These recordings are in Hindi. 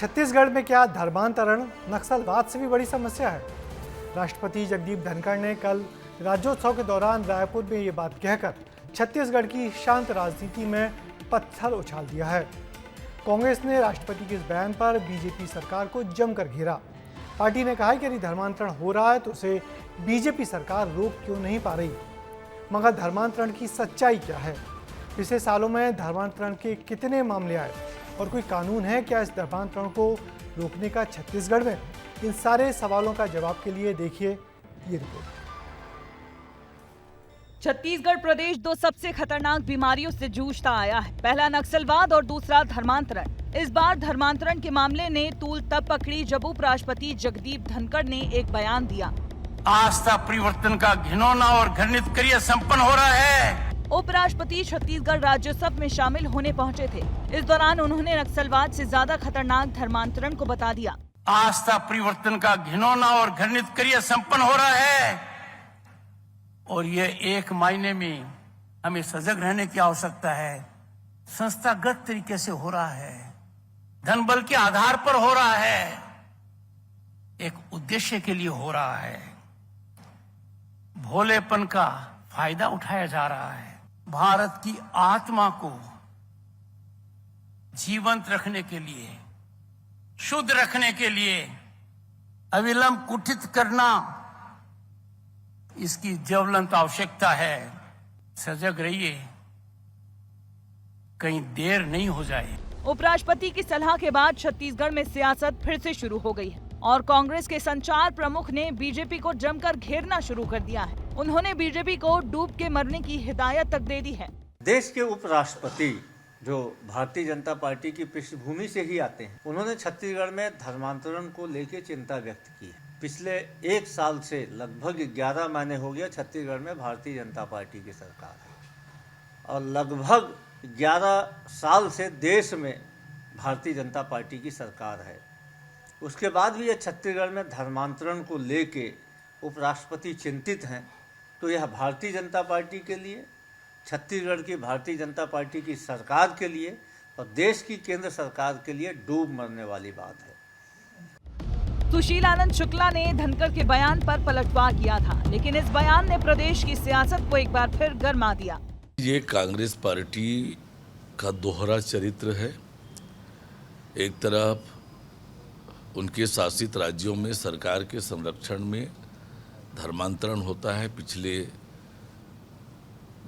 छत्तीसगढ़ में क्या धर्मांतरण नक्सलवाद से भी बड़ी समस्या है? राष्ट्रपति जगदीप धनखड़ ने कल राज्योत्सव के दौरान रायपुर में ये बात कहकर छत्तीसगढ़ की शांत राजनीति में पत्थर उछाल दिया है। कांग्रेस ने राष्ट्रपति के इस बयान पर बीजेपी सरकार को जमकर घेरा। पार्टी ने कहा है कि यदि धर्मांतरण हो रहा है तो उसे बीजेपी सरकार रोक क्यों नहीं पा रही। मगर धर्मांतरण की सच्चाई क्या है? पिछले सालों में धर्मांतरण के कितने मामले आए और कोई कानून है क्या इस धर्मांतरण को रोकने का छत्तीसगढ़ में? इन सारे सवालों का जवाब के लिए देखिए ये रिपोर्ट। छत्तीसगढ़ प्रदेश दो सबसे खतरनाक बीमारियों से जूझता आया है। पहला नक्सलवाद और दूसरा धर्मांतरण। इस बार धर्मांतरण के मामले ने तूल तब पकड़ी जब उपराष्ट्रपति जगदीप धनखड़ ने एक बयान दिया। आस्था परिवर्तन का घिनौना और घृणित क्रिया संपन्न हो रहा है। उपराष्ट्रपति छत्तीसगढ़ राज्योत्सव में शामिल होने पहुंचे थे। इस दौरान उन्होंने नक्सलवाद से ज्यादा खतरनाक धर्मांतरण को बता दिया। आस्था परिवर्तन का घिनौना और घृणित क्रिया संपन्न हो रहा है और ये एक मायने में हमें सजग रहने की आवश्यकता है। संस्थागत तरीके से हो रहा है, धन बल के आधार पर हो रहा है, एक उद्देश्य के लिए हो रहा है। भोलेपन का फायदा उठाया जा रहा है। भारत की आत्मा को जीवंत रखने के लिए, शुद्ध रखने के लिए अविलंब कुठित करना इसकी ज्वलंत आवश्यकता है। सजग रहिए, कहीं देर नहीं हो जाए। उपराष्ट्रपति की सलाह के बाद छत्तीसगढ़ में सियासत फिर से शुरू हो गई है और कांग्रेस के संचार प्रमुख ने बीजेपी को जमकर घेरना शुरू कर दिया है। उन्होंने बीजेपी को डूब के मरने की हिदायत तक दे दी है। देश के उपराष्ट्रपति जो भारतीय जनता पार्टी की पृष्ठभूमि से ही आते हैं, उन्होंने छत्तीसगढ़ में धर्मांतरण को लेकर चिंता व्यक्त की है। पिछले एक साल से लगभग 11 महीने हो गया छत्तीसगढ़ में भारतीय जनता पार्टी की सरकार है और लगभग 11 साल से देश में भारतीय जनता पार्टी की सरकार है। उसके बाद भी ये छत्तीसगढ़ में धर्मांतरण को लेके उपराष्ट्रपति चिंतित हैं, तो यह भारतीय जनता पार्टी के लिए, छत्तीसगढ़ की भारतीय जनता पार्टी की सरकार के लिए और देश की केंद्र सरकार के लिए डूब मरने वाली बात है। सुशील आनंद शुक्ला ने धनखड़ के बयान पर पलटवार किया था, लेकिन इस बयान ने प्रदेश की सियासत को एक बार फिर गरमा दिया। ये कांग्रेस पार्टी का दोहरा चरित्र है। एक तरफ उनके शासित राज्यों में सरकार के संरक्षण में धर्मांतरण होता है। पिछले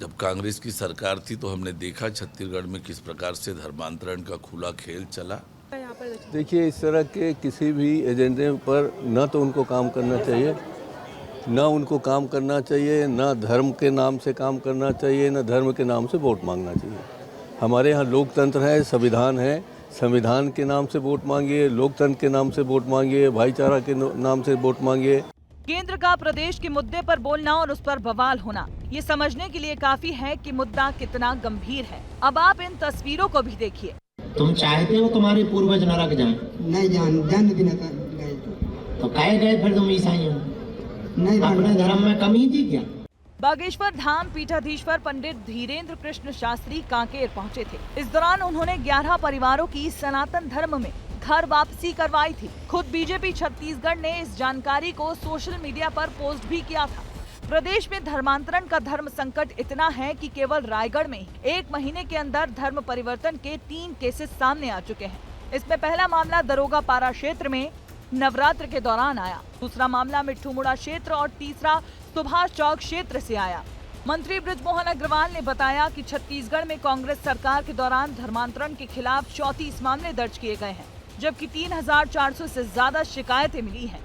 जब कांग्रेस की सरकार थी तो हमने देखा छत्तीसगढ़ में किस प्रकार से धर्मांतरण का खुला खेल चला। देखिए, इस तरह के किसी भी एजेंडे पर न तो उनको काम करना चाहिए, न धर्म के नाम से काम करना चाहिए, न धर्म के नाम से वोट मांगना चाहिए। हमारे यहाँ लोकतंत्र है, संविधान है। संविधान के नाम से वोट मांगिए, लोकतंत्र के नाम से वोट मांगिए, भाईचारा के नाम से वोट मांगिए। केंद्र का प्रदेश के मुद्दे पर बोलना और उस पर बवाल होना, ये समझने के लिए काफी है कि मुद्दा कितना गंभीर है। अब आप इन तस्वीरों को भी देखिए। तुम चाहते हो तुम्हारे पूर्वज नरक जाएं? नहीं जाने भी नहीं गए। तो काहे गए फिर तुम ईसाई हो? नहीं, अपने धर्म में कमी थी क्या? बागेश्वर धाम पीठाधीश्वर पंडित धीरेन्द्र कृष्ण शास्त्री कांकेर पहुंचे थे। इस दौरान उन्होंने 11 परिवारों की सनातन धर्म में घर वापसी करवाई थी। खुद बीजेपी छत्तीसगढ़ ने इस जानकारी को सोशल मीडिया पर पोस्ट भी किया था। प्रदेश में धर्मांतरण का धर्म संकट इतना है कि केवल रायगढ़ में 1 महीने के अंदर धर्म परिवर्तन के 3 केसेस सामने आ चुके हैं। इसमें पहला मामला दरोगा पारा क्षेत्र में नवरात्र के दौरान आया, दूसरा मामला मिट्ठूमुड़ा क्षेत्र और तीसरा सुभाष चौक क्षेत्र से आया। मंत्री बृजमोहन अग्रवाल ने बताया कि छत्तीसगढ़ में कांग्रेस सरकार के दौरान धर्मांतरण के खिलाफ 34 मामले दर्ज किए गए हैं, जबकि 3400 से ज्यादा शिकायतें मिली हैं।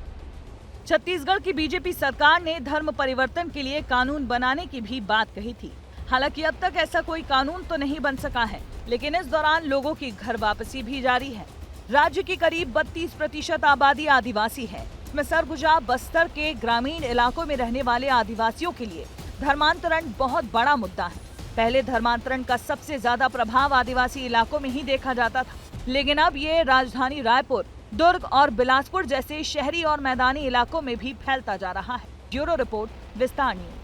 छत्तीसगढ़ की बीजेपी सरकार ने धर्म परिवर्तन के लिए कानून बनाने की भी बात कही थी। हालांकि अब तक ऐसा कोई कानून तो नहीं बन सका है, लेकिन इस दौरान लोगों की घर वापसी भी जारी है। राज्य की करीब 32% आबादी आदिवासी है। इसमें सरगुजा बस्तर के ग्रामीण इलाकों में रहने वाले आदिवासियों के लिए धर्मांतरण बहुत बड़ा मुद्दा है। पहले धर्मांतरण का सबसे ज्यादा प्रभाव आदिवासी इलाकों में ही देखा जाता था, लेकिन अब ये राजधानी रायपुर, दुर्ग और बिलासपुर जैसे शहरी और मैदानी इलाकों में भी फैलता जा रहा है। ब्यूरो रिपोर्ट, विस्तार न्यूज।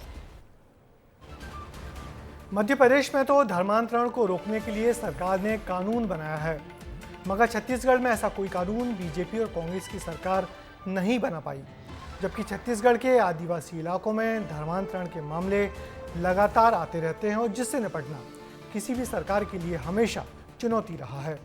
मध्य प्रदेश में तो धर्मांतरण को रोकने के लिए सरकार ने कानून बनाया है। मगर छत्तीसगढ़ में ऐसा कोई कानून बीजेपी और कांग्रेस की सरकार नहीं बना पाई, जबकि छत्तीसगढ़ के आदिवासी इलाकों में धर्मांतरण के मामले लगातार आते रहते हैं और जिससे निपटना किसी भी सरकार के लिए हमेशा चुनौती रहा है।